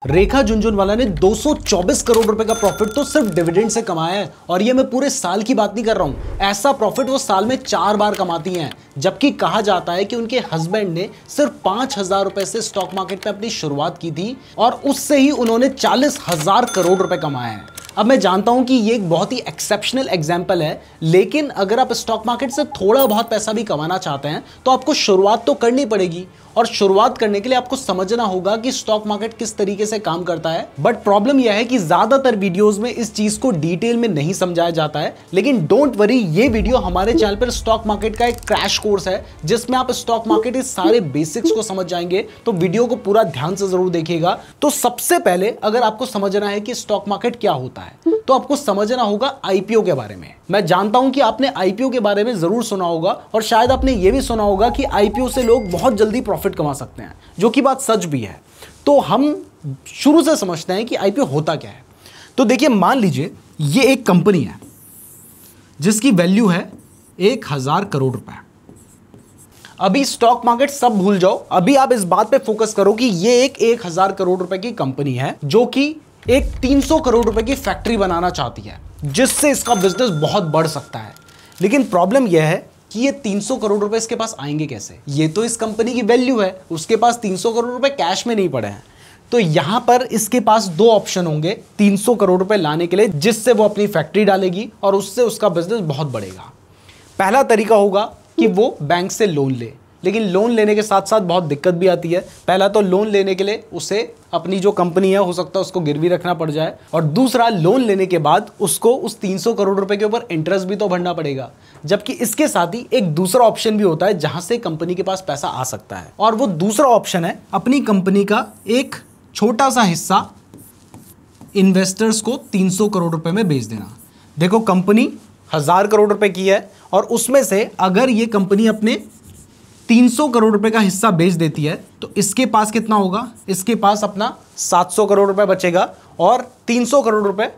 रेखा झुनझुनवाला ने 224 करोड़ रुपए का प्रॉफिट तो सिर्फ डिविडेंड से कमाया है। और ये मैं पूरे साल की बात नहीं कर रहा हूं, ऐसा प्रॉफिट वो साल में 4 बार कमाती हैं। जबकि कहा जाता है कि उनके हस्बैंड ने सिर्फ 5,000 रुपए से स्टॉक मार्केट में अपनी शुरुआत की थी और उससे ही उन्होंने 40,000 करोड़ रुपए कमाए हैं। अब मैं जानता हूं कि ये एक बहुत ही एक्सेप्शनल एग्जाम्पल है, लेकिन अगर आप स्टॉक मार्केट से थोड़ा बहुत पैसा भी कमाना चाहते हैं तो आपको शुरुआत तो करनी पड़ेगी। और शुरुआत करने के लिए आपको समझना होगा कि स्टॉक मार्केट किस तरीके से काम करता है। बट प्रॉब्लम यह है कि ज्यादातर वीडियोस में इस चीज को डिटेल में नहीं समझाया जाता है। लेकिन डोंट वरी, ये वीडियो हमारे चैनल पर स्टॉक मार्केट का एक क्रैश कोर्स है जिसमें आप स्टॉक मार्केट के सारे बेसिक्स को समझ जाएंगे। तो वीडियो को पूरा ध्यान से जरूर देखिएगा। तो सबसे पहले अगर आपको समझना है कि स्टॉक मार्केट क्या होता है तो आपको समझना होगा आईपीओ के बारे में। मैं जानता हूं कि आपने आईपीओ के बारे में जरूर सुना होगा और शायद आपने यह भी सुना होगा कि आईपीओ से लोग बहुत जल्दी प्रॉफिट कमा सकते हैं, जो कि बात सच भी है। तो हम शुरू से समझते हैं कि आईपीओ होता क्या है। तो देखिए, मान लीजिए ये एक कंपनी है जिसकी वैल्यू है 1,000 करोड़ रुपए। अभी स्टॉक मार्केट सब भूल जाओ, अभी आप इस बात पे फोकस करो कि ये एक 1,000 करोड़ रुपए की कंपनी है जो कि एक 300 करोड़ रुपए की फैक्ट्री बनाना चाहती है, जिससे इसका बिजनेस बहुत बढ़ सकता है। लेकिन प्रॉब्लम यह है कि ये 300 करोड़ रुपए इसके पास आएंगे कैसे? ये तो इस कंपनी की वैल्यू है, उसके पास 300 करोड़ रुपए कैश में नहीं पड़े हैं। तो यहां पर इसके पास दो ऑप्शन होंगे 300 करोड़ रुपए लाने के लिए, जिससे वो अपनी फैक्ट्री डालेगी और उससे उसका बिजनेस बहुत बढ़ेगा। पहला तरीका होगा कि वो बैंक से लोन ले, लेकिन लोन लेने के साथ साथ बहुत दिक्कत भी आती है। पहला तो लोन लेने के लिए उसे अपनी जो कंपनी है हो सकता है उसको गिरवी रखना पड़ जाए, और दूसरा लोन लेने के बाद उसको उस 300 करोड़ रुपए के ऊपर इंटरेस्ट भी तो भरना पड़ेगा। जबकि इसके साथ ही एक दूसरा ऑप्शन भी होता है जहां से कंपनी के पास पैसा आ सकता है, और वो दूसरा ऑप्शन है अपनी कंपनी का एक छोटा सा हिस्सा इन्वेस्टर्स को 300 करोड़ रुपए में बेच देना। देखो, कंपनी 1,000 करोड़ रुपए की है और उसमें से अगर ये कंपनी अपने 300 करोड़ रुपए का हिस्सा बेच देती है तो इसके पास कितना होगा? इसके पास अपना 700 करोड़ रुपए बचेगा और 300 करोड़ रुपए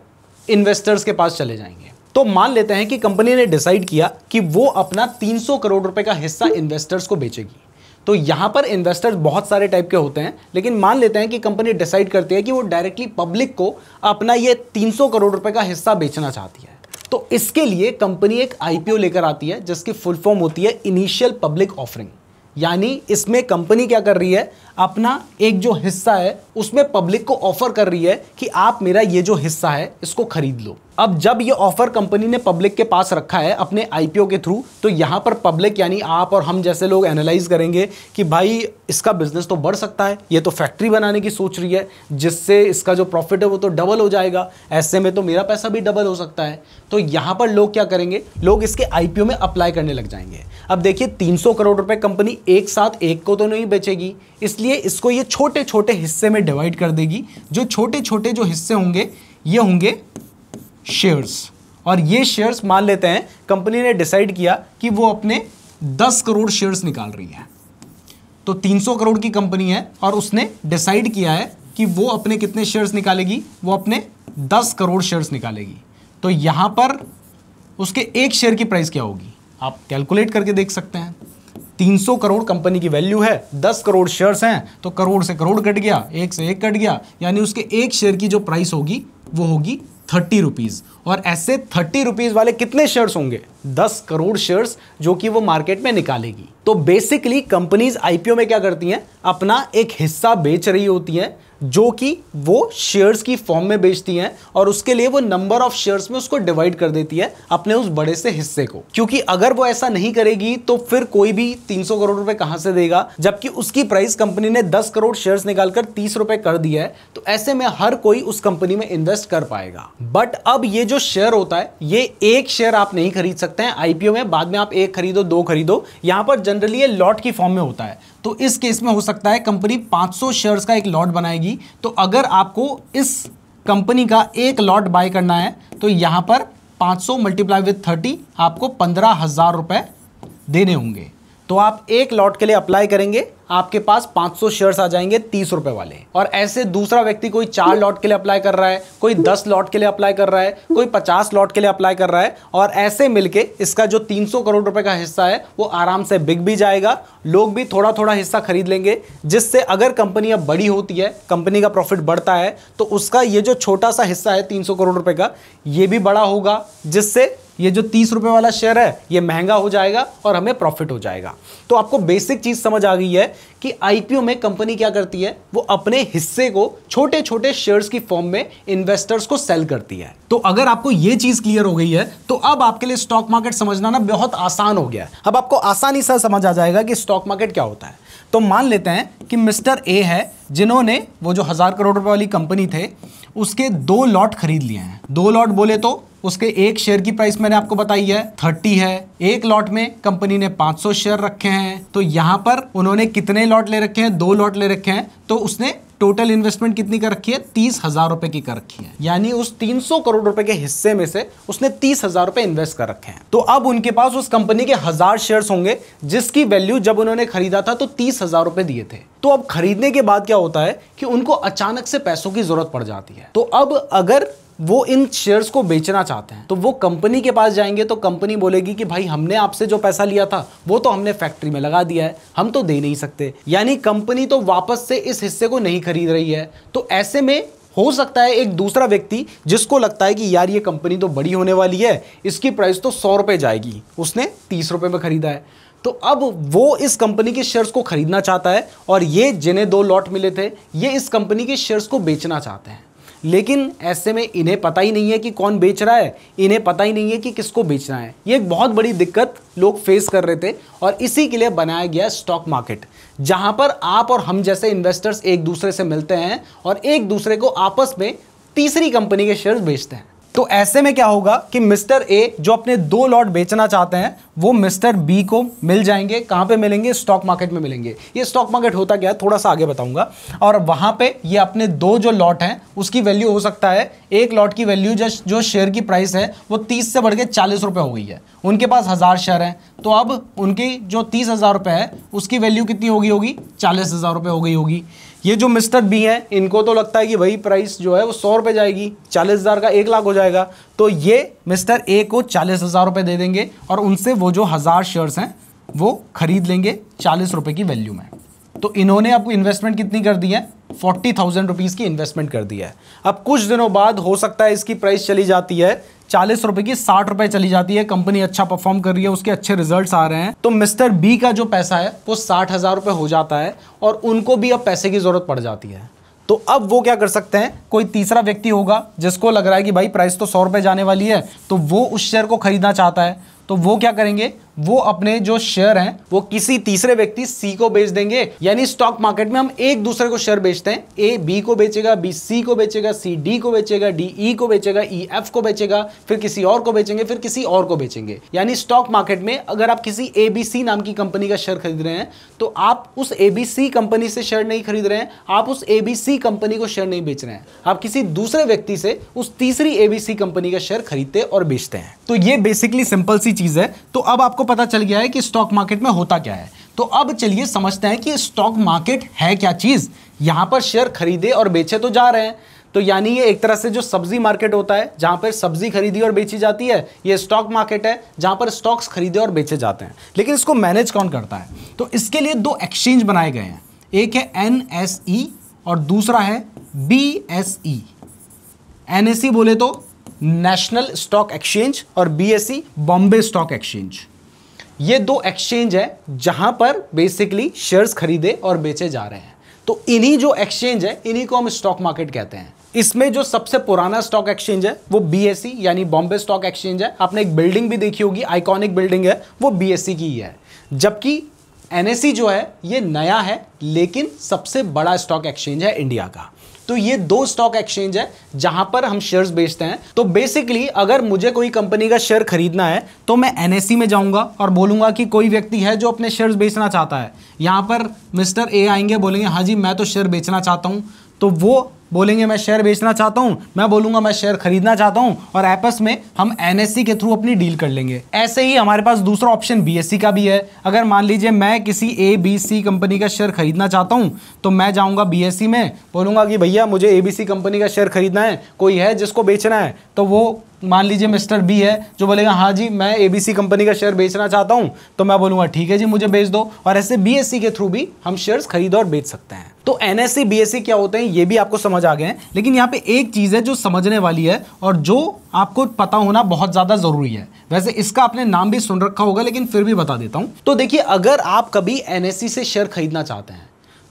इन्वेस्टर्स के पास चले जाएंगे। तो मान लेते हैं कि कंपनी ने डिसाइड किया कि वो अपना 300 करोड़ रुपए का हिस्सा इन्वेस्टर्स को बेचेगी। तो यहां पर इन्वेस्टर्स बहुत सारे टाइप के होते हैं, लेकिन मान लेते हैं कि कंपनी डिसाइड करती है कि वो डायरेक्टली पब्लिक को अपना ये 300 करोड़ रुपए का हिस्सा बेचना चाहती है। तो इसके लिए कंपनी एक आईपीओ लेकर आती है जिसकी फुल फॉर्म होती है इनिशियल पब्लिक ऑफरिंग। यानी इसमें कंपनी क्या कर रही है, अपना एक जो हिस्सा है उसमें पब्लिक को ऑफर कर रही है कि आप मेरा ये जो हिस्सा है इसको खरीद लो। अब जब ये ऑफर कंपनी ने पब्लिक के पास रखा है अपने आईपीओ के थ्रू, तो यहां पर पब्लिक यानी आप और हम जैसे लोग एनालाइज करेंगे कि भाई इसका बिजनेस तो बढ़ सकता है, ये तो फैक्ट्री बनाने की सोच रही है जिससे इसका जो प्रॉफिट है वो तो डबल हो जाएगा, ऐसे में तो मेरा पैसा भी डबल हो सकता है। तो यहां पर लोग क्या करेंगे, लोग इसके आईपीओ में अप्लाई करने लग जाएंगे। अब देखिए, 300 करोड़ रुपए कंपनी एक साथ एक को तो नहीं बेचेगी, इसलिए इसको ये छोटे छोटे हिस्से में डिवाइड कर देगी। जो छोटे छोटे जो हिस्से होंगे ये होंगे शेयर्स, और ये शेयर्स मान लेते हैं कंपनी ने डिसाइड किया कि वो अपने 10 करोड़ शेयर्स निकाल रही है। तो 300 करोड़ की कंपनी है और उसने डिसाइड किया है कि वो अपने कितने शेयर्स निकालेगी, वो अपने 10 करोड़ शेयर्स निकालेगी। तो यहां पर उसके एक शेयर की प्राइस क्या होगी आप कैलकुलेट करके देख सकते हैं। 300 करोड़ कंपनी की वैल्यू है, 10 करोड़ शेयर्स हैं, तो करोड़ से करोड़ कट गया, एक से एक कट गया, यानी उसके एक शेयर की जो प्राइस होगी वो होगी 30 रुपीज। और ऐसे 30 रुपीज वाले कितने शेयर्स होंगे? 10 करोड़ शेयर्स जो कि वो मार्केट में निकालेगी। तो बेसिकली कंपनीज आईपीओ में क्या करती हैं, अपना एक हिस्सा बेच रही होती हैं जो कि वो शेयर्स की फॉर्म में बेचती हैं, और उसके लिए वो नंबर ऑफ शेयर्स में उसको डिवाइड कर देती है अपने उस बड़े से हिस्से को। क्योंकि अगर वो ऐसा नहीं करेगी तो फिर कोई भी 300 करोड़ रुपए कहां से देगा, जबकि उसकी प्राइस कंपनी ने 10 करोड़ शेयर्स निकालकर 30 रुपए कर दिया है। तो ऐसे में हर कोई उस कंपनी में इन्वेस्ट कर पाएगा। बट अब ये जो शेयर होता है, ये एक शेयर आप नहीं खरीद सकते हैं आईपीओ में, बाद में आप एक खरीदो, दो खरीदो। यहां पर जनरली ये लॉट की फॉर्म में होता है। तो इस केस में हो सकता है कंपनी 500 शेयर्स का एक लॉट बनाएगी। तो अगर आपको इस कंपनी का एक लॉट बाय करना है तो यहां पर 500 मल्टीप्लाई विद 30 आपको 15,000 रुपए देने होंगे। तो आप एक लॉट के लिए अप्लाई करेंगे, आपके पास 500 शेयर्स आ जाएंगे 30 रुपए वाले। और ऐसे दूसरा व्यक्ति कोई 4 लॉट के लिए अप्लाई कर रहा है, कोई 10 लॉट के लिए अप्लाई कर रहा है, कोई 50 लॉट के लिए अप्लाई कर रहा है, और ऐसे मिलके इसका जो 300 करोड़ रुपए का हिस्सा है वो आराम से बिक भी जाएगा। लोग भी थोड़ा थोड़ा हिस्सा खरीद लेंगे, जिससे अगर कंपनी अब बड़ी होती है, कंपनी का प्रॉफिट बढ़ता है, तो उसका ये जो छोटा सा हिस्सा है 300 करोड़ रुपए का, ये भी बड़ा होगा, जिससे ये जो 30 रुपए वाला शेयर है ये महंगा हो जाएगा और हमें प्रॉफिट हो जाएगा। तो आपको बेसिक चीज समझ आ गई है कि आईपीओ में कंपनी क्या करती है, वो अपने हिस्से को छोटे छोटे शेयर्स की फॉर्म में इन्वेस्टर्स को सेल करती है। तो अगर आपको ये चीज क्लियर हो गई है तो अब आपके लिए स्टॉक मार्केट समझना ना बहुत आसान हो गया है। अब आपको आसानी से समझ आ जाएगा कि स्टॉक मार्केट क्या होता है। तो मान लेते हैं कि मिस्टर ए है, जिन्होंने वो जो 1000 करोड़ रुपए वाली कंपनी थे उसके 2 लॉट खरीद लिए हैं। 2 लॉट बोले तो उसके एक शेयर की प्राइस मैंने आपको बताई है 30 है। एक लॉट में कंपनी ने 500 शेयर रखे हैं। तो यहां पर उन्होंने कितने लॉट ले रखे हैं, 2 लॉट ले रखे हैं। तो उसने टोटल इन्वेस्टमेंट कितनी कर रखी है, 30,000 रुपए की कर रखी है। यानी उस 300 करोड़ रुपए के हिस्से में से उसने 30,000 रुपए इन्वेस्ट कर रखे हैं। तो अब उनके पास उस कंपनी के 1000 शेयर्स होंगे, जिसकी वैल्यू जब उन्होंने खरीदा था तो 30,000 रुपए दिए थे। तो अब खरीदने के बाद क्या होता है कि उनको अचानक से पैसों की जरूरत पड़ जाती है। तो अब अगर वो इन शेयर्स को बेचना चाहते हैं तो वो कंपनी के पास जाएंगे, तो कंपनी बोलेगी कि भाई हमने आपसे जो पैसा लिया था वो तो हमने फैक्ट्री में लगा दिया है, हम तो दे नहीं सकते। यानी कंपनी तो वापस से इस हिस्से को नहीं खरीद रही है। तो ऐसे में हो सकता है एक दूसरा व्यक्ति जिसको लगता है कि यार ये कंपनी तो बड़ी होने वाली है, इसकी प्राइस तो 100 रुपए जाएगी, उसने 30 रुपए में खरीदा है। तो अब वो इस कंपनी के शेयर्स को खरीदना चाहता है, और ये जिन्हें 2 लॉट मिले थे ये इस कंपनी के शेयर्स को बेचना चाहते हैं। लेकिन ऐसे में इन्हें पता ही नहीं है कि कौन बेच रहा है, इन्हें पता ही नहीं है कि किसको बेचना है। ये एक बहुत बड़ी दिक्कत लोग फेस कर रहे थे, और इसी के लिए बनाया गया स्टॉक मार्केट, जहां पर आप और हम जैसे इन्वेस्टर्स एक दूसरे से मिलते हैं और एक दूसरे को आपस में तीसरी कंपनी के शेयर्स बेचते हैं। तो ऐसे में क्या होगा कि मिस्टर ए जो अपने 2 लॉट बेचना चाहते हैं वो मिस्टर बी को मिल जाएंगे। कहां पे मिलेंगे, स्टॉक मार्केट में मिलेंगे। ये स्टॉक मार्केट होता क्या है थोड़ा सा आगे बताऊंगा। और वहां पे ये अपने 2 जो लॉट हैं उसकी वैल्यू हो सकता है, एक लॉट की वैल्यू जो शेयर की प्राइस है वो 30 से बढ़ के 40 रुपए हो गई है। उनके पास 1000 शेयर हैं, तो अब उनकी जो 30,000 रुपए है उसकी वैल्यू कितनी होगी 40,000 रुपए हो गई होगी। ये जो मिस्टर बी हैं इनको तो लगता है कि भाई प्राइस जो है वो 100 रुपए जाएगी, 40,000 का 1 लाख हो जाएगा। तो ये मिस्टर ए को 40,000 रुपए दे देंगे और उनसे वो जो 1000 शेयर्स हैं वो खरीद लेंगे 40 रुपए की वैल्यू में। तो इन्होंने आपको इन्वेस्टमेंट कितनी कर दी है, 40,000 रुपीज़ की इन्वेस्टमेंट कर दी है। अब कुछ दिनों बाद हो सकता है इसकी प्राइस चली जाती है 40 रुपए की 60 रुपए चली जाती है। कंपनी अच्छा परफॉर्म कर रही है, उसके अच्छे रिजल्ट्स आ रहे हैं, तो मिस्टर बी का जो पैसा है वो 60,000 रुपए हो जाता है और उनको भी अब पैसे की जरूरत पड़ जाती है। तो अब वो क्या कर सकते हैं, कोई तीसरा व्यक्ति होगा जिसको लग रहा है कि भाई प्राइस तो 100 रुपए जाने वाली है, तो वो उस शेयर को खरीदना चाहता है। तो वो क्या करेंगे, वो अपने जो शेयर हैं वो किसी तीसरे व्यक्ति सी को बेच देंगे। यानी स्टॉक मार्केट में हम एक दूसरे को शेयर बेचते हैं, ए बी को बेचेगा, बी सी को बेचेगा, सी डी को बेचेगा, डी ई को बेचेगा, ई एफ को बेचेगा, फिर किसी और को बेचेंगे, फिर किसी और को बेचेंगे। यानी स्टॉक मार्केट में अगर आप किसी ए बी सी नाम की कंपनी का शेयर खरीद रहे हैं तो आप उस ए बी सी कंपनी से शेयर नहीं खरीद रहे हैं, आप उस ए बी सी कंपनी को शेयर नहीं बेच रहे हैं, आप किसी दूसरे व्यक्ति से उस तीसरी ए बी सी कंपनी का शेयर खरीदते और बेचते हैं। तो ये बेसिकली सिंपल सी चीज है। तो अब आपको पता चल गया है कि स्टॉक मार्केट में होता क्या है। तो अब चलिए समझते हैं कि स्टॉक मार्केट है क्या चीज। यहां पर शेयर खरीदे और बेचे तो जा रहे हैं, तो यानी ये एक तरह से जो सब्जी मार्केट होता है जहां पर सब्जी खरीदी और बेची जाती है, ये स्टॉक मार्केट है जहां पर स्टॉक्स खरीदे और बेचे जाते हैं। लेकिन इसको मैनेज कौन करता है, तो इसके लिए 2 एक्सचेंज बनाए गए हैं, एक है NSE और दूसरा है BSE। NSE बोले तो नेशनल स्टॉक एक्सचेंज और BSE बॉम्बे स्टॉक एक्सचेंज। ये 2 एक्सचेंज है जहां पर बेसिकली शेयर्स खरीदे और बेचे जा रहे हैं। तो इन्हीं जो एक्सचेंज है इन्हीं को हम स्टॉक मार्केट कहते हैं। इसमें जो सबसे पुराना स्टॉक एक्सचेंज है वो BSE यानी बॉम्बे स्टॉक एक्सचेंज है। आपने एक बिल्डिंग भी देखी होगी, आइकॉनिक बिल्डिंग है, वो BSE की ही है। जबकि NSE जो है ये नया है लेकिन सबसे बड़ा स्टॉक एक्सचेंज है इंडिया का। तो ये 2 स्टॉक एक्सचेंज है जहां पर हम शेयर्स बेचते हैं। तो बेसिकली अगर मुझे कोई कंपनी का शेयर खरीदना है तो मैं NSE में जाऊंगा और बोलूंगा कि कोई व्यक्ति है जो अपने शेयर्स बेचना चाहता है। यहां पर मिस्टर ए आएंगे, बोलेंगे हाँ जी मैं तो शेयर बेचना चाहता हूं, तो वो बोलेंगे मैं शेयर बेचना चाहता हूं, मैं बोलूंगा मैं शेयर खरीदना चाहता हूं, और आपस में हम एनएससी के थ्रू अपनी डील कर लेंगे। ऐसे ही हमारे पास दूसरा ऑप्शन बीएससी का भी है। अगर मान लीजिए मैं किसी ABC कंपनी का शेयर खरीदना चाहता हूं तो मैं जाऊंगा बीएससी में, बोलूंगा कि भैया मुझे ABC कंपनी का शेयर खरीदना है, कोई है जिसको बेचना है? तो वो मान लीजिए मिस्टर बी है जो बोलेगा हाँ जी मैं ABC कंपनी का शेयर बेचना चाहता हूं, तो मैं बोलूंगा ठीक है जी मुझे बेच दो। और ऐसे बीएससी के थ्रू भी हम शेयर्स खरीद और बेच सकते हैं। तो एनएससी बीएससी क्या होते हैं ये भी आपको समझ आ गए हैं, लेकिन यहाँ पे एक चीज है जो समझने वाली है और जो आपको पता होना बहुत ज्यादा जरूरी है। वैसे इसका आपने नाम भी सुन रखा होगा लेकिन फिर भी बता देता हूं। तो देखिए, अगर आप कभी एनएससी से शेयर खरीदना चाहते हैं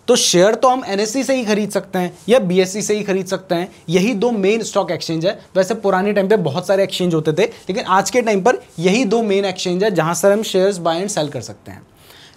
तो शेयर तो हम एनएससी से ही खरीद सकते हैं या बीएससी से ही खरीद सकते हैं। यही दो मेन स्टॉक एक्सचेंज है। वैसे पुराने टाइम पे बहुत सारे एक्सचेंज होते थे, लेकिन आज के टाइम पर यही दो मेन एक्सचेंज है जहां से हम शेयर्स बाय एंड सेल कर सकते हैं।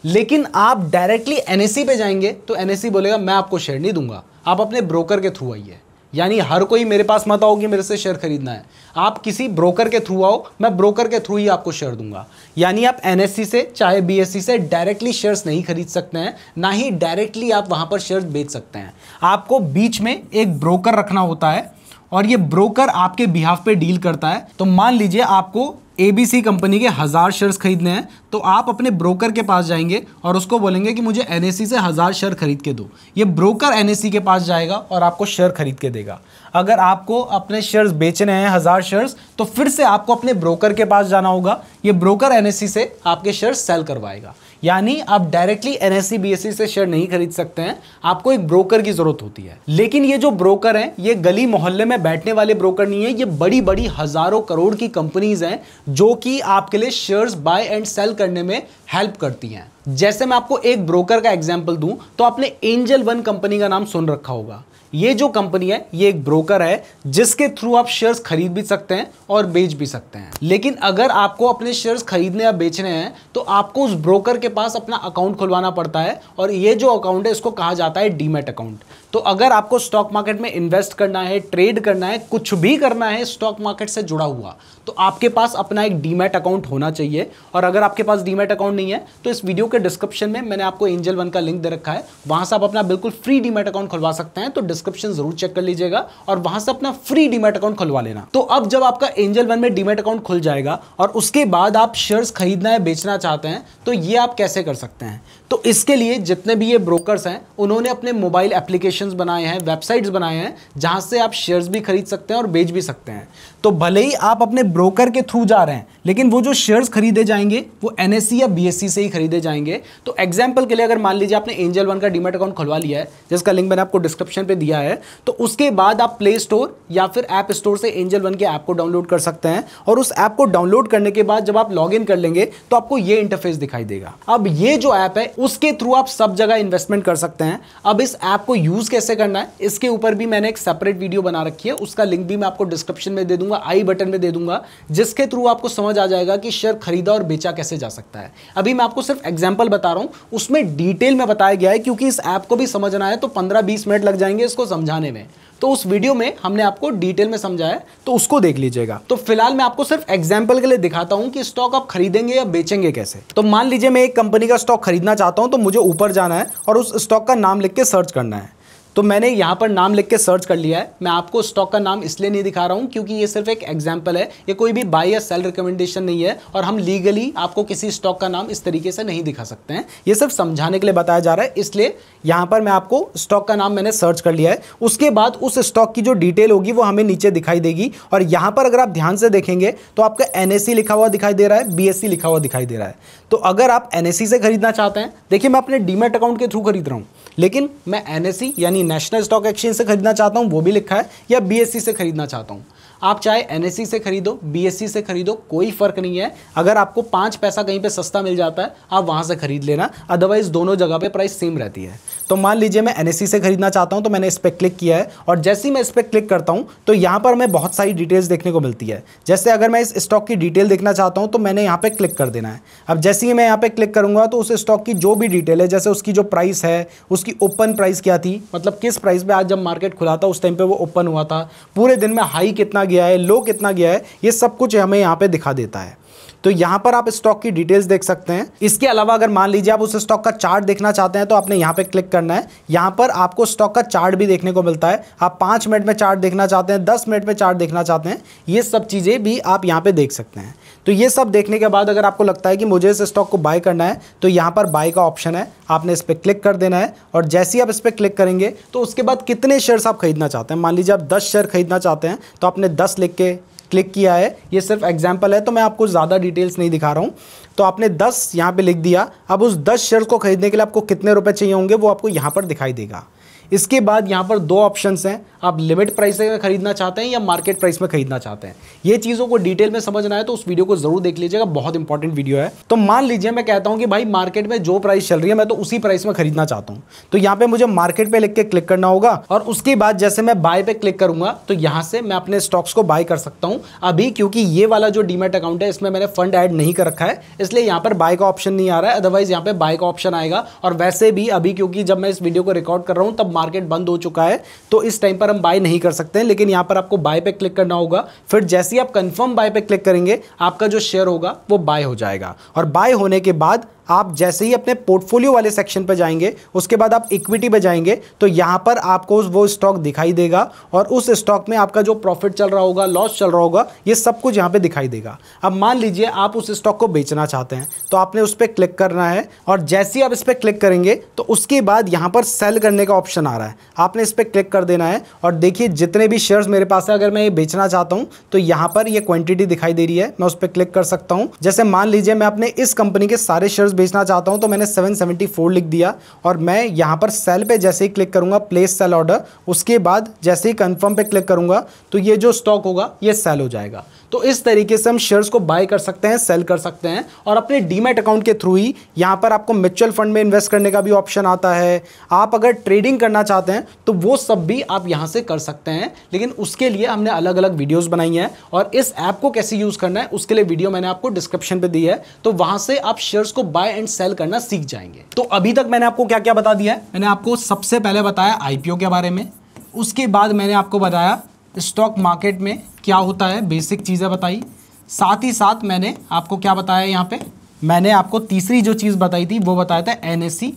लेकिन आप डायरेक्टली एनएससी पे जाएंगे तो एनएससी बोलेगा मैं आपको शेयर नहीं दूंगा, आप अपने ब्रोकर के थ्रू आइए। यानी हर कोई मेरे पास मत आओ कि मेरे से शेयर खरीदना है, आप किसी ब्रोकर के थ्रू आओ, मैं ब्रोकर के थ्रू ही आपको शेयर दूंगा। यानी आप एनएससी से चाहे बीएससी से डायरेक्टली शेयर्स नहीं खरीद सकते हैं, ना ही डायरेक्टली आप वहां पर शेयर्स बेच सकते हैं। आपको बीच में एक ब्रोकर रखना होता है और ये ब्रोकर आपके बिहाफ पे डील करता है। तो मान लीजिए आपको ABC कंपनी के 1000 शेयर्स खरीदने हैं, तो आप अपने ब्रोकर के पास जाएंगे और उसको बोलेंगे कि मुझे NSE से 1000 शेयर खरीद के दो। ये ब्रोकर NSE के पास जाएगा और आपको शेयर खरीद के देगा। अगर आपको अपने शेयर्स बेचने हैं 1000 शेयर्स, तो फिर से आपको अपने ब्रोकर के पास जाना होगा। ये ब्रोकर NSE से आपके शेयर सेल करवाएगा। यानी आप डायरेक्टली NSE BSE से शेयर नहीं खरीद सकते हैं, आपको एक ब्रोकर की जरूरत होती है। लेकिन ये जो ब्रोकर हैं, ये गली मोहल्ले में बैठने वाले ब्रोकर नहीं है, ये बड़ी बड़ी हजारों करोड़ की कंपनीज हैं जो कि आपके लिए शेयर्स बाय एंड सेल करने में हेल्प करती हैं। जैसे मैं आपको एक ब्रोकर का एग्जांपल दूं तो आपने एंजल वन कंपनी का नाम सुन रखा होगा। ये जो कंपनी है ये एक ब्रोकर है जिसके थ्रू आप शेयर्स खरीद भी सकते हैं और बेच भी सकते हैं। लेकिन अगर आपको अपने शेयर्स खरीदने या बेचने हैं तो आपको उस ब्रोकर के पास अपना अकाउंट खुलवाना पड़ता है, और ये जो अकाउंट है इसको कहा जाता है डीमैट अकाउंट। तो अगर आपको स्टॉक मार्केट में इन्वेस्ट करना है, ट्रेड करना है, कुछ भी करना है स्टॉक मार्केट से जुड़ा हुआ, तो आपके पास अपना एक डीमैट अकाउंट होना चाहिए। और अगर आपके पास डीमैट अकाउंट नहीं है तो इस वीडियो के डिस्क्रिप्शन में मैंने आपको एंजल वन का लिंक दे रखा है, वहां से आप अपना बिल्कुल फ्री डीमैट अकाउंट खुलवा सकते हैं। तो डिस्क्रिप्शन जरूर चेक कर लीजिएगा और वहां से अपना फ्री डीमैट अकाउंट खुलवा लेना। तो अब जब आपका एंजल वन में डीमैट अकाउंट खुल जाएगा और उसके बाद आप शेयर्स खरीदना है, बेचना चाहते हैं, तो ये आप कैसे कर सकते हैं? तो इसके लिए जितने भी ये ब्रोकर्स हैं उन्होंने अपने मोबाइल एप्लीकेशंस बनाए हैं, वेबसाइट्स बनाए हैं, जहां से आप शेयर्स भी खरीद सकते हैं और बेच भी सकते हैं। तो भले ही आप अपने ब्रोकर के थ्रू जा रहे हैं, लेकिन वो जो शेयर्स खरीदे जाएंगे वो NSE या BSE से ही खरीदे जाएंगे। तो एग्जांपल के लिए अगर मान लीजिए आपने एंजल वन का डीमैट अकाउंट खुलवा लिया है, जिसका लिंक मैंने आपको डिस्क्रिप्शन पे दिया है, तो उसके बाद आप प्ले स्टोर या फिर ऐप स्टोर से एंजल वन के ऐप को डाउनलोड कर सकते हैं। और उस ऐप को डाउनलोड करने के बाद जब आप लॉग इन कर लेंगे तो आपको ये इंटरफेस दिखाई देगा। अब ये जो ऐप है उसके थ्रू आप सब जगह इन्वेस्टमेंट कर सकते हैं। अब इस ऐप को यूज कैसे करना है इसके ऊपर भी मैंने एक सेपरेट वीडियो बना रखी है, उसका लिंक भी मैं आपको डिस्क्रिप्शन में दे दूंगा, आई बटन में दे दूंगा, जिसके थ्रू आपको समझ आ जाएगा कि शेयर खरीदा और बेचा कैसे जा सकता है। अभी मैं आपको सिर्फ एग्जांपल बता रहा हूं, उसमें डिटेल में बताया गया है, क्योंकि इस ऐप को भी समझना है तो 15-20 मिनट लग जाएंगे इसको समझाने में। तो उस वीडियो में हमने आपको डिटेल में समझाया, तो उसको देख लीजिएगा। तो फिलहाल मैं आपको सिर्फ एग्जांपल के लिए दिखाता हूं कि स्टॉक आप खरीदेंगे या बेचेंगे कैसे। तो मान लीजिए मैं एक कंपनी का स्टॉक खरीदना चाहता हूं, तो मुझे ऊपर जाना है और उस स्टॉक का नाम लिख के सर्च करना है। तो मैंने यहाँ पर नाम लिख के सर्च कर लिया है। मैं आपको स्टॉक का नाम इसलिए नहीं दिखा रहा हूँ क्योंकि ये सिर्फ एक एग्जांपल है, ये कोई भी बाय या सेल रिकमेंडेशन नहीं है, और हम लीगली आपको किसी स्टॉक का नाम इस तरीके से नहीं दिखा सकते हैं। ये सिर्फ समझाने के लिए बताया जा रहा है, इसलिए यहाँ पर मैं आपको स्टॉक का नाम मैंने सर्च कर लिया है। उसके बाद उस स्टॉक की जो डिटेल होगी वो हमें नीचे दिखाई देगी, और यहाँ पर अगर आप ध्यान से देखेंगे तो आपका NSE लिखा हुआ दिखाई दे रहा है, BSE लिखा हुआ दिखाई दे रहा है। तो अगर आप NSE से खरीदना चाहते हैं, देखिए मैं अपने डीमैट अकाउंट के थ्रू खरीद रहा हूँ, लेकिन मैं NSE यानी नेशनल स्टॉक एक्सचेंज से खरीदना चाहता हूं, वो भी लिखा है, या BSE से खरीदना चाहता हूं। आप चाहे NSE से खरीदो, BSE से खरीदो, कोई फर्क नहीं है। अगर आपको 5 पैसा कहीं पे सस्ता मिल जाता है आप वहां से खरीद लेना, अदरवाइज दोनों जगह पे प्राइस सेम रहती है। तो मान लीजिए मैं NSE से खरीदना चाहता हूं, तो मैंने इस पर क्लिक किया है, और जैसे ही मैं इस पर क्लिक करता हूं तो यहां पर हमें बहुत सारी डिटेल्स देखने को मिलती है। जैसे अगर मैं इस स्टॉक की डिटेल देखना चाहता हूं तो मैंने यहाँ पे क्लिक कर देना है। अब जैसे ही मैं यहाँ पे क्लिक करूंगा तो उस स्टॉक की जो भी डिटेल है, जैसे उसकी जो प्राइस है, उसकी ओपन प्राइस क्या थी, मतलब किस प्राइस पे आज जब मार्केट खुला था उस टाइम पे वो ओपन हुआ था, पूरे दिन में हाई कितना गया है, लो कितना गया है, ये सब कुछ हमें यहाँ पे दिखा देता है। तो यहाँ पर आप स्टॉक की डिटेल्स देख सकते हैं। इसके अलावा अगर मान लीजिए आप उस स्टॉक का चार्ट देखना चाहते हैं तो आपने यहाँ पे क्लिक करना है। यहाँ पर आपको स्टॉक का चार्ट भी देखने को मिलता है। आप 5 मिनट में चार्ट देखना चाहते हैं, 10 मिनट में चार्ट देखना चाहते हैं, ये सब चीज़ें भी आप यहाँ पे देख सकते हैं। तो ये सब देखने के बाद अगर आपको लगता है कि मुझे इस स्टॉक को बाय करना है तो यहाँ पर बाय का ऑप्शन है, आपने इस पर क्लिक कर देना है। और जैसे ही आप इस पर क्लिक करेंगे तो उसके बाद कितने शेयर्स आप खरीदना चाहते हैं, मान लीजिए आप 10 शेयर खरीदना चाहते हैं तो आपने 10 लिख के क्लिक किया है। ये सिर्फ एग्जाम्पल है तो मैं आपको ज़्यादा डिटेल्स नहीं दिखा रहा हूँ। तो आपने 10 यहाँ पे लिख दिया। अब उस 10 शेयर को खरीदने के लिए आपको कितने रुपए चाहिए होंगे वो आपको यहाँ पर दिखाई देगा। इसके बाद यहाँ पर 2 ऑप्शंस हैं, आप लिमिट प्राइस में खरीदना चाहते हैं या मार्केट प्राइस में खरीदना चाहते हैं। ये चीज़ों को डिटेल में समझना है तो उस वीडियो को जरूर देख लीजिएगा, बहुत इंपॉर्टेंट वीडियो है। तो मान लीजिए मैं कहता हूँ कि भाई मार्केट में जो प्राइस चल रही है मैं तो उसी प्राइस में खरीदना चाहता हूँ, तो यहाँ पे मुझे मार्केट पे लिख के क्लिक करना होगा और उसके बाद जैसे मैं बाय पे क्लिक करूंगा तो यहाँ से मैं अपने स्टॉक्स को बाय कर सकता हूँ। अभी क्योंकि ये वाला जो डीमैट अकाउंट है इसमें मैंने फंड ऐड नहीं कर रखा है इसलिए यहाँ पर बाय का ऑप्शन नहीं आ रहा है, अदरवाइज यहाँ पे बाय का ऑप्शन आएगा। और वैसे भी अभी क्योंकि जब मैं इस वीडियो को रिकॉर्ड कर रहा हूँ तब मार्केट बंद हो चुका है तो इस टाइम पर हम बाय नहीं कर सकते हैं, लेकिन यहां पर आपको बाय पे क्लिक करना होगा। फिर जैसे ही आप कंफर्म बाय पे क्लिक करेंगे आपका जो शेयर होगा वो बाय हो जाएगा। और बाय होने के बाद आप जैसे ही अपने पोर्टफोलियो वाले सेक्शन पर जाएंगे उसके बाद आप इक्विटी पे जाएंगे तो यहां पर आपको वो स्टॉक दिखाई देगा और उस स्टॉक में आपका जो प्रॉफिट चल रहा होगा, लॉस चल रहा होगा, ये सब कुछ यहां पे दिखाई देगा। अब मान लीजिए आप उस स्टॉक को बेचना चाहते हैं तो आपने उस पर क्लिक करना है और जैसे ही आप इस पर क्लिक करेंगे तो उसके बाद यहां पर सेल करने का ऑप्शन आ रहा है, आपने इस पर क्लिक कर देना है। और देखिए जितने भी शेयर्स मेरे पास है अगर मैं ये बेचना चाहता हूं तो यहां पर ये क्वांटिटी दिखाई दे रही है, मैं उस पर क्लिक कर सकता हूं। जैसे मान लीजिए मैं अपने इस कंपनी के सारे शेयर्स बेचना चाहता हूं तो मैंने 774 लिख दिया और मैं यहां पर सेल पे जैसे ही क्लिक करूंगा, प्लेस सेल ऑर्डर, उसके बाद जैसे ही कंफर्म पे क्लिक करूंगा तो ये जो स्टॉक होगा ये सेल हो जाएगा। तो इस तरीके से हम शेयर्स को बाय कर सकते हैं, सेल कर सकते हैं। और अपने डीमैट अकाउंट के थ्रू ही यहां पर आपको म्यूचुअल फंड में इन्वेस्ट करने का भी ऑप्शन आता है। आप अगर ट्रेडिंग करना चाहते हैं तो वो सब भी आप यहां से कर सकते हैं, लेकिन उसके लिए हमने अलग अलग वीडियोस बनाई हैं और इस ऐप को कैसे यूज करना है उसके लिए वीडियो मैंने आपको डिस्क्रिप्शन पे दी है, तो वहां से आप शेयर्स को बाय एंड सेल करना सीख जाएंगे। तो अभी तक मैंने आपको क्या क्या बता दिया है, मैंने आपको सबसे पहले बताया आईपीओ के बारे में, उसके बाद मैंने आपको बताया स्टॉक मार्केट में क्या होता है, बेसिक चीज़ें बताई। साथ ही साथ मैंने आपको क्या बताया, यहाँ पे मैंने आपको तीसरी जो चीज़ बताई थी वो बताया था एनएससी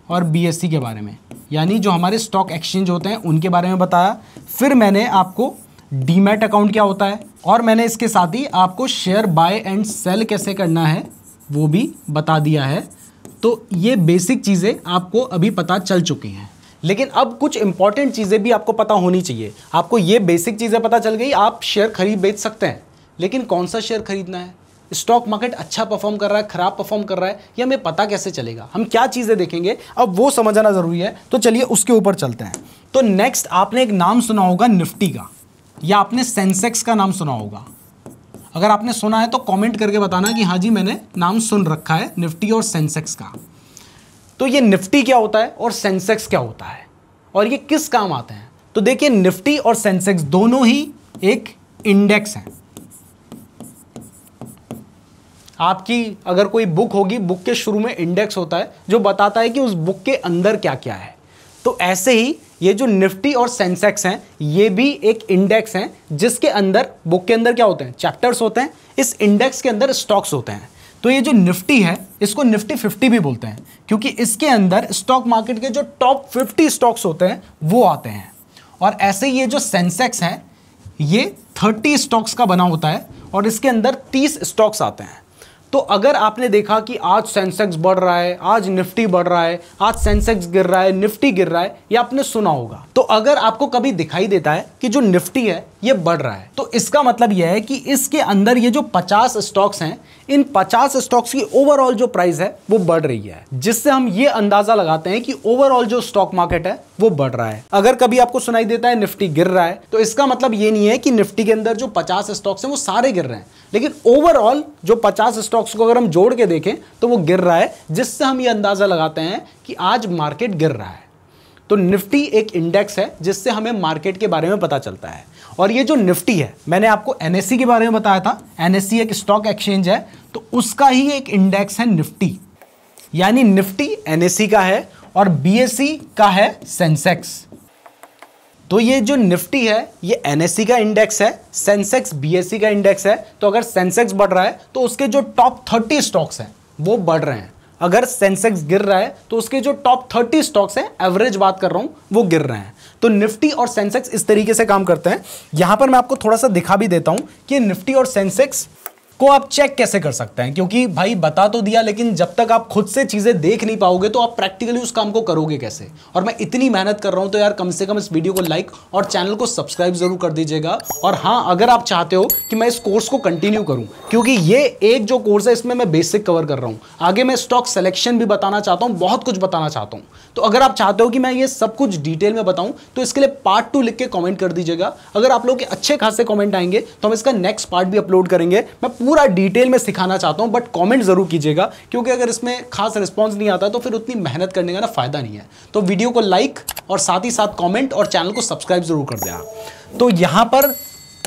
और बीएससी के बारे में, यानी जो हमारे स्टॉक एक्सचेंज होते हैं उनके बारे में बताया। फिर मैंने आपको डीमैट अकाउंट क्या होता है और मैंने इसके साथ ही आपको शेयर बाय एंड सेल कैसे करना है वो भी बता दिया है। तो ये बेसिक चीज़ें आपको अभी पता चल चुकी हैं, लेकिन अब कुछ इंपॉर्टेंट चीज़ें भी आपको पता होनी चाहिए। आपको ये बेसिक चीज़ें पता चल गई, आप शेयर खरीद बेच सकते हैं, लेकिन कौन सा शेयर खरीदना है, स्टॉक मार्केट अच्छा परफॉर्म कर रहा है, खराब परफॉर्म कर रहा है, ये हमें पता कैसे चलेगा, हम क्या चीज़ें देखेंगे, अब वो समझना ज़रूरी है। तो चलिए उसके ऊपर चलते हैं। तो नेक्स्ट आपने एक नाम सुना होगा निफ्टी का, या आपने सेंसेक्स का नाम सुना होगा। अगर आपने सुना है तो कमेंट करके बताना कि हाँ जी मैंने नाम सुन रखा है निफ्टी और सेंसेक्स का। तो ये निफ्टी क्या होता है और सेंसेक्स क्या होता है और ये किस काम आते हैं। तो देखिए निफ्टी और सेंसेक्स दोनों ही एक इंडेक्स हैं। आपकी अगर कोई बुक होगी, बुक के शुरू में इंडेक्स होता है जो बताता है कि उस बुक के अंदर क्या क्या है। तो ऐसे ही ये जो निफ्टी और सेंसेक्स हैं ये भी एक इंडेक्स हैं जिसके अंदर, बुक के अंदर क्या होते हैं, चैप्टर्स होते हैं, इस इंडेक्स के अंदर स्टॉक्स होते हैं। तो ये जो निफ्टी है इसको निफ्टी 50 भी बोलते हैं क्योंकि इसके अंदर स्टॉक मार्केट के जो टॉप 50 स्टॉक्स होते हैं वो आते हैं। और ऐसे ही ये जो सेंसेक्स है ये 30 स्टॉक्स का बना होता है और इसके अंदर 30 स्टॉक्स आते हैं। तो अगर आपने देखा कि आज सेंसेक्स बढ़ रहा है, आज निफ्टी बढ़ रहा है, आज सेंसेक्स गिर रहा है, निफ्टी गिर रहा है, ये आपने सुना होगा। तो अगर आपको कभी दिखाई देता है कि जो निफ्टी है ये बढ़ रहा है तो इसका मतलब यह है कि इसके अंदर ये जो 50 स्टॉक्स हैं, इन 50 स्टॉक्स की ओवरऑल जो प्राइस है वो बढ़ रही है, जिससे हम ये अंदाजा लगाते हैं कि ओवरऑल जो स्टॉक मार्केट है वो बढ़ रहा है। अगर कभी आपको सुनाई देता है निफ्टी गिर रहा है तो इसका मतलब ये नहीं है कि निफ्टी के अंदर जो 50 स्टॉक्स हैं वो सारे गिर रहे हैं, लेकिन ओवरऑल जो 50 स्टॉक्स को अगर हम जोड़ के देखें तो वो गिर रहा है, जिससे हम ये अंदाजा लगाते हैं कि आज मार्केट गिर रहा है। तो निफ्टी एक इंडेक्स है जिससे हमें मार्केट के बारे में पता चलता है। और ये जो निफ्टी है, मैंने आपको एनएससी के बारे में बताया था, एनएससी एक स्टॉक एक्सचेंज है, तो उसका ही एक इंडेक्स है निफ्टी। यानी निफ्टी एनएससी का है और बीएसई का है सेंसेक्स। तो ये जो निफ्टी है ये एनएससी का इंडेक्स है, सेंसेक्स बीएससी का इंडेक्स है। तो अगर सेंसेक्स बढ़ रहा है तो उसके जो टॉप 30 स्टॉक्स हैं वो बढ़ रहे हैं। अगर सेंसेक्स गिर रहा है तो उसके जो टॉप 30 स्टॉक्स हैं, एवरेज बात कर रहा हूं, वो गिर रहे हैं। तो निफ्टी और सेंसेक्स इस तरीके से काम करते हैं। यहां पर मैं आपको थोड़ा सा दिखा भी देता हूं कि निफ्टी और सेंसेक्स को आप चेक कैसे कर सकते हैं, क्योंकि भाई बता तो दिया, लेकिन जब तक आप खुद से चीजें देख नहीं पाओगे तो आप प्रैक्टिकली उस काम को करोगे कैसे। और मैं इतनी मेहनत कर रहा हूं तो यार कम से कम इस वीडियो को लाइक और चैनल को सब्सक्राइब जरूर कर दीजिएगा। और हाँ, अगर आप चाहते हो कि मैं इस कोर्स को कंटिन्यू करूं, क्योंकि ये एक जो कोर्स है इसमें मैं बेसिक कवर कर रहा हूं, आगे मैं स्टॉक सिलेक्शन भी बताना चाहता हूं, बहुत कुछ बताना चाहता हूं। तो अगर आप चाहते हो कि मैं ये सब कुछ डिटेल में बताऊं तो इसके लिए पार्ट 2 लिख के कमेंट कर दीजिएगा। अगर आप लोग के अच्छे खासे कमेंट आएंगे तो हम इसका नेक्स्ट पार्ट भी अपलोड करेंगे। मैं पूरा डिटेल में सिखाना चाहता हूं, बट कमेंट जरूर कीजिएगा, क्योंकि अगर इसमें खास रिस्पांस नहीं आता तो फिर उतनी मेहनत करने का ना फायदा नहीं है। तो वीडियो को लाइक और साथ ही साथ कमेंट और चैनल को सब्सक्राइब जरूर कर देना। तो यहां पर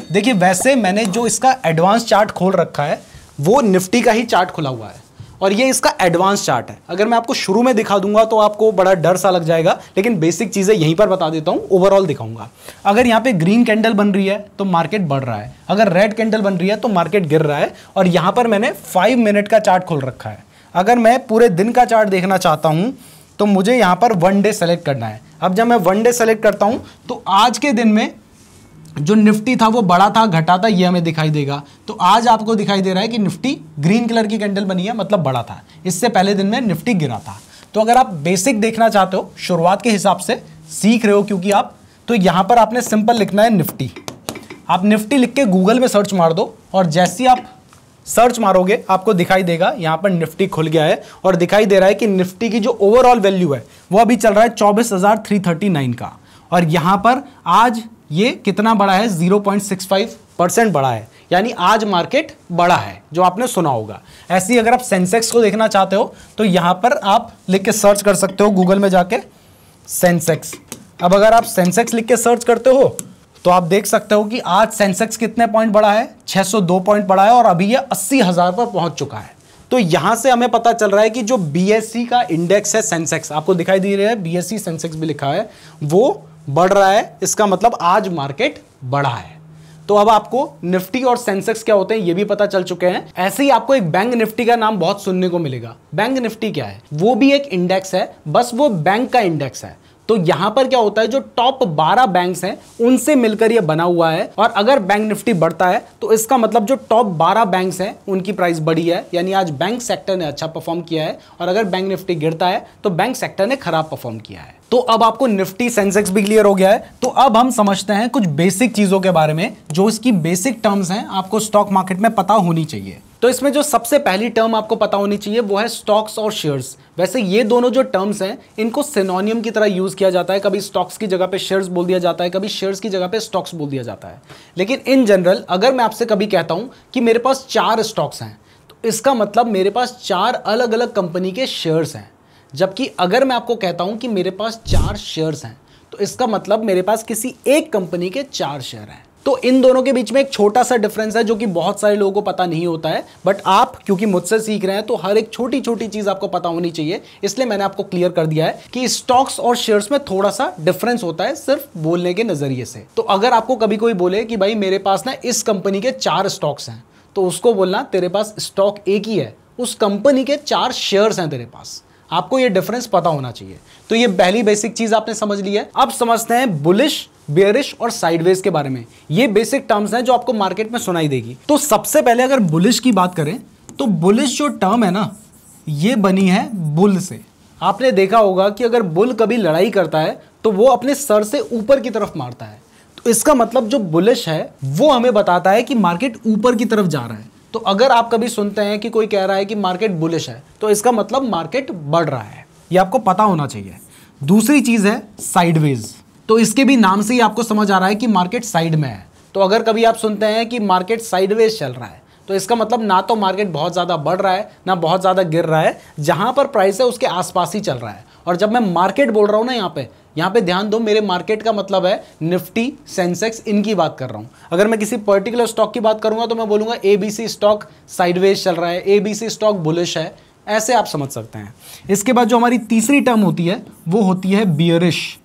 देखिए, वैसे मैंने जो इसका एडवांस चार्ट खोल रखा है वो निफ्टी का ही चार्ट खुला हुआ है और ये इसका एडवांस चार्ट है। अगर मैं आपको शुरू में दिखा दूंगा तो आपको बड़ा डर सा लग जाएगा, लेकिन बेसिक चीजें यहीं पर बता देता हूं, ओवरऑल दिखाऊंगा। अगर यहां पे ग्रीन कैंडल बन रही है तो मार्केट बढ़ रहा है, अगर रेड कैंडल बन रही है तो मार्केट गिर रहा है। और यहां पर मैंने 5 मिनट का चार्ट खोल रखा है। अगर मैं पूरे दिन का चार्ट देखना चाहता हूं तो मुझे यहां पर 1 डे सेलेक्ट करना है। अब जब मैं 1 डे सेलेक्ट करता हूं तो आज के दिन में जो निफ्टी था वो बड़ा था घटा था, ये हमें दिखाई देगा। तो आज आपको दिखाई दे रहा है कि निफ्टी ग्रीन कलर की कैंडल बनी है, मतलब बड़ा था। इससे पहले दिन में निफ्टी गिरा था। तो अगर आप बेसिक देखना चाहते हो, शुरुआत के हिसाब से सीख रहे हो क्योंकि आप, तो यहां पर आपने सिंपल लिखना है निफ्टी। आप निफ्टी लिख के गूगल में सर्च मार दो और जैसे आप सर्च मारोगे आपको दिखाई देगा यहां पर निफ्टी खुल गया है और दिखाई दे रहा है कि निफ्टी की जो ओवरऑल वैल्यू है वो अभी चल रहा है 24,339 का। और यहां पर आज ये कितना बड़ा है, 0.65% बड़ा है, यानी आज मार्केट बड़ा है, जो आपने सुना होगा। ऐसे ही अगर आप सेंसेक्स को देखना चाहते हो तो यहां पर आप लिख के सर्च कर सकते हो गूगल में जाके सेंसेक्स। अब अगर आप सेंसेक्स लिख के सर्च करते हो तो आप देख सकते हो कि आज सेंसेक्स कितने पॉइंट बढ़ा है, 602 पॉइंट बढ़ा है और अभी ये 80,000 पर पहुंच चुका है। तो यहां से हमें पता चल रहा है कि जो बीएससी का इंडेक्स है सेंसेक्स, आपको दिखाई दे रहा है बीएससी सेंसेक्स भी लिखा है, वो बढ़ रहा है। इसका मतलब आज मार्केट बढ़ा है। तो अब आपको निफ्टी और सेंसेक्स क्या होते हैं ये भी पता चल चुके हैं। ऐसे ही आपको एक बैंक निफ्टी का नाम बहुत सुनने को मिलेगा। बैंक निफ्टी क्या है, वो भी एक इंडेक्स है, बस वो बैंक का इंडेक्स है। तो यहां पर क्या होता है, जो टॉप 12 बैंक्स हैं उनसे मिलकर ये बना हुआ है। और अगर बैंक निफ्टी बढ़ता है तो इसका मतलब जो टॉप 12 बैंक्स हैं उनकी प्राइस बढ़ी है, यानी आज बैंक सेक्टर ने अच्छा परफॉर्म किया है। और अगर बैंक निफ्टी गिरता है तो बैंक सेक्टर ने खराब परफॉर्म किया है। तो अब आपको निफ्टी सेंसेक्स भी क्लियर हो गया है। तो अब हम समझते हैं कुछ बेसिक चीजों के बारे में, जो इसकी बेसिक टर्म्स हैं, आपको स्टॉक मार्केट में पता होनी चाहिए। तो इसमें जो सबसे पहली टर्म आपको पता होनी चाहिए वो है स्टॉक्स और शेयर्स। वैसे ये दोनों जो टर्म्स हैं इनको सिनोनियम की तरह यूज किया जाता है। कभी स्टॉक्स की जगह पे शेयर्स बोल दिया जाता है, कभी शेयर्स की जगह पे स्टॉक्स बोल दिया जाता है। लेकिन इन जनरल अगर मैं आपसे कभी कहता हूं कि मेरे पास 4 स्टॉक्स हैं तो इसका मतलब मेरे पास 4 अलग अलग कंपनी के शेयर्स हैं। जबकि अगर मैं आपको कहता हूं कि मेरे पास 4 शेयर्स हैं तो इसका मतलब मेरे पास किसी एक कंपनी के 4 शेयर हैं। तो इन दोनों के बीच में एक छोटा सा डिफरेंस है जो कि बहुत सारे लोगों को पता नहीं होता है, बट आप क्योंकि मुझसे सीख रहे हैं तो हर एक छोटी छोटी चीज आपको पता होनी चाहिए, इसलिए मैंने आपको क्लियर कर दिया है कि स्टॉक्स और शेयर्स में थोड़ा सा डिफरेंस होता है सिर्फ बोलने के नजरिए से। तो अगर आपको कभी कोई बोले कि भाई मेरे पास ना इस कंपनी के 4 स्टॉक्स हैं, तो उसको बोलना तेरे पास स्टॉक एक ही है, उस कंपनी के 4 शेयर्स हैं तेरे पास। आपको ये डिफरेंस पता होना चाहिए। तो ये पहली बेसिक चीज आपने समझ ली है। अब समझते हैं बुलिश, बेयरिश और साइडवेज के बारे में। ये बेसिक टर्म्स हैं जो आपको मार्केट में सुनाई देगी। तो सबसे पहले अगर बुलिश की बात करें तो बुलिश जो टर्म है ना, ये बनी है बुल से। आपने देखा होगा कि अगर बुल कभी लड़ाई करता है तो वो अपने सर से ऊपर की तरफ मारता है। तो इसका मतलब जो बुलिश है वो हमें बताता है कि मार्केट ऊपर की तरफ जा रहा है। तो अगर आप कभी सुनते हैं कि कोई कह रहा है कि मार्केट बुलिश है तो इसका मतलब मार्केट बढ़ रहा है, ये आपको पता होना चाहिए। दूसरी चीज है साइडवेज। तो इसके भी नाम से ही आपको समझ आ रहा है कि मार्केट साइड में है। तो अगर कभी आप सुनते हैं कि मार्केट साइडवेज चल रहा है तो इसका मतलब ना तो मार्केट बहुत ज़्यादा बढ़ रहा है ना बहुत ज़्यादा गिर रहा है, जहां पर प्राइस है उसके आसपास ही चल रहा है। और जब मैं मार्केट बोल रहा हूं ना यहाँ पे ध्यान दो, मेरे मार्केट का मतलब है निफ्टी, सेंसेक्स, इनकी बात कर रहा हूं। अगर मैं किसी पर्टिकुलर स्टॉक की बात करूंगा तो मैं बोलूंगा एबीसी स्टॉक साइडवेज चल रहा है, एबीसी स्टॉक बुलिश है, ऐसे आप समझ सकते हैं। इसके बाद जो हमारी तीसरी टर्म होती है वो होती है बियरिश।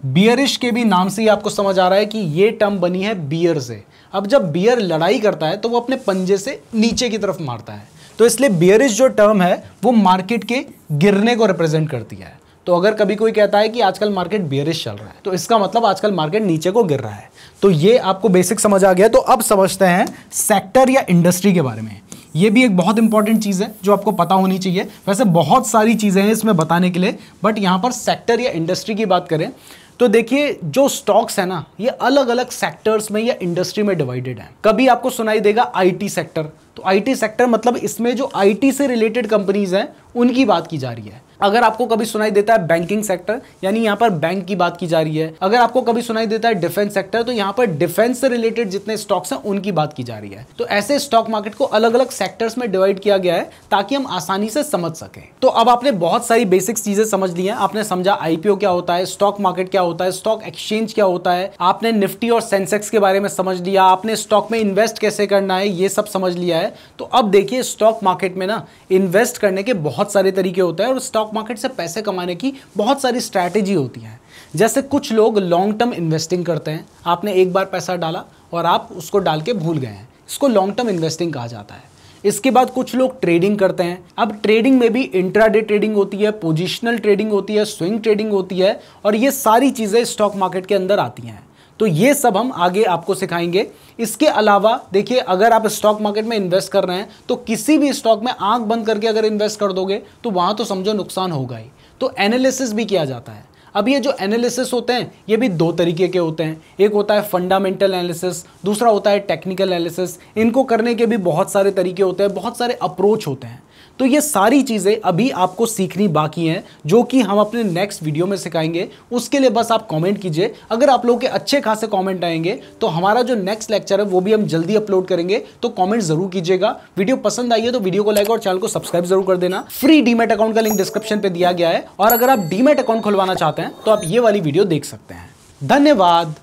बियरिश के भी नाम से ही आपको समझ आ रहा है कि ये टर्म बनी है बियर से। अब जब बियर लड़ाई करता है तो वो अपने पंजे से नीचे की तरफ मारता है, तो इसलिए बियरिश जो टर्म है वो मार्केट के गिरने को रिप्रेजेंट करती है। तो अगर कभी कोई कहता है कि आजकल मार्केट बियरिश चल रहा है, तो इसका मतलब आजकल मार्केट नीचे को गिर रहा है। तो ये आपको बेसिक समझ आ गया। तो अब समझते हैं सेक्टर या इंडस्ट्री के बारे में। ये भी एक बहुत इंपॉर्टेंट चीज़ है जो आपको पता होनी चाहिए। वैसे बहुत सारी चीज़ें हैं इसमें बताने के लिए, बट यहाँ पर सेक्टर या इंडस्ट्री की बात करें तो देखिए जो स्टॉक्स है ना, ये अलग अलग सेक्टर्स में या इंडस्ट्री में डिवाइडेड है। कभी आपको सुनाई देगा आईटी सेक्टर, तो आईटी सेक्टर मतलब इसमें जो आईटी से रिलेटेड कंपनीज हैं उनकी बात की जा रही है। अगर आपको कभी सुनाई देता है बैंकिंग सेक्टर, यानी यहाँ पर बैंक की बात की जा रही है। अगर आपको कभी सुनाई देता है डिफेंस सेक्टर, तो यहाँ पर डिफेंस से रिलेटेड जितने स्टॉक्स हैं उनकी बात की जा रही है। तो ऐसे स्टॉक मार्केट को अलग अलग सेक्टर्स में डिवाइड किया गया है ताकि हम आसानी से समझ सकें। तो अब आपने बहुत सारी बेसिक चीजें समझ ली हैं। आपने समझा आईपीओ क्या होता है, स्टॉक मार्केट क्या होता है, स्टॉक एक्सचेंज क्या होता है, आपने निफ्टी और सेंसेक्स के बारे में समझ लिया, आपने स्टॉक में इन्वेस्ट कैसे करना है ये सब समझ लिया है। तो अब देखिए स्टॉक मार्केट में ना इन्वेस्ट करने के बहुत सारे तरीके होते हैं और स्टॉक मार्केट से पैसे कमाने की बहुत सारी स्ट्रैटेजी होती है। जैसे कुछ लोग लॉन्ग टर्म इन्वेस्टिंग करते हैं, आपने एक बार पैसा डाला और आप उसको डाल के भूल गए हैं, इसको लॉन्ग टर्म इन्वेस्टिंग कहा जाता है। इसके बाद कुछ लोग ट्रेडिंग करते हैं। अब ट्रेडिंग में भी इंट्राडे ट्रेडिंग होती है, पोजिशनल ट्रेडिंग होती है, स्विंग ट्रेडिंग होती है, और ये सारी चीज़ें स्टॉक मार्केट के अंदर आती हैं। तो ये सब हम आगे आपको सिखाएंगे। इसके अलावा देखिए अगर आप स्टॉक मार्केट में इन्वेस्ट कर रहे हैं तो किसी भी स्टॉक में आंख बंद करके अगर इन्वेस्ट कर दोगे तो वहां तो समझो नुकसान होगा ही। तो एनालिसिस भी किया जाता है। अब ये जो एनालिसिस होते हैं ये भी दो तरीके के होते हैं। एक होता है फंडामेंटल एनालिसिस, दूसरा होता है टेक्निकल एनालिसिस। इनको करने के भी बहुत सारे तरीके होते हैं, बहुत सारे अप्रोच होते हैं। तो ये सारी चीज़ें अभी आपको सीखनी बाकी हैं, जो कि हम अपने नेक्स्ट वीडियो में सिखाएंगे। उसके लिए बस आप कमेंट कीजिए। अगर आप लोगों के अच्छे खासे कमेंट आएंगे तो हमारा जो नेक्स्ट लेक्चर है वो भी हम जल्दी अपलोड करेंगे। तो कमेंट जरूर कीजिएगा। वीडियो पसंद आई है तो वीडियो को लाइक और चैनल को सब्सक्राइब जरूर कर देना। फ्री डीमैट अकाउंट का लिंक डिस्क्रिप्शन पे दिया गया है, और अगर आप डीमैट अकाउंट खुलवाना चाहते हैं तो आप ये वाली वीडियो देख सकते हैं। धन्यवाद।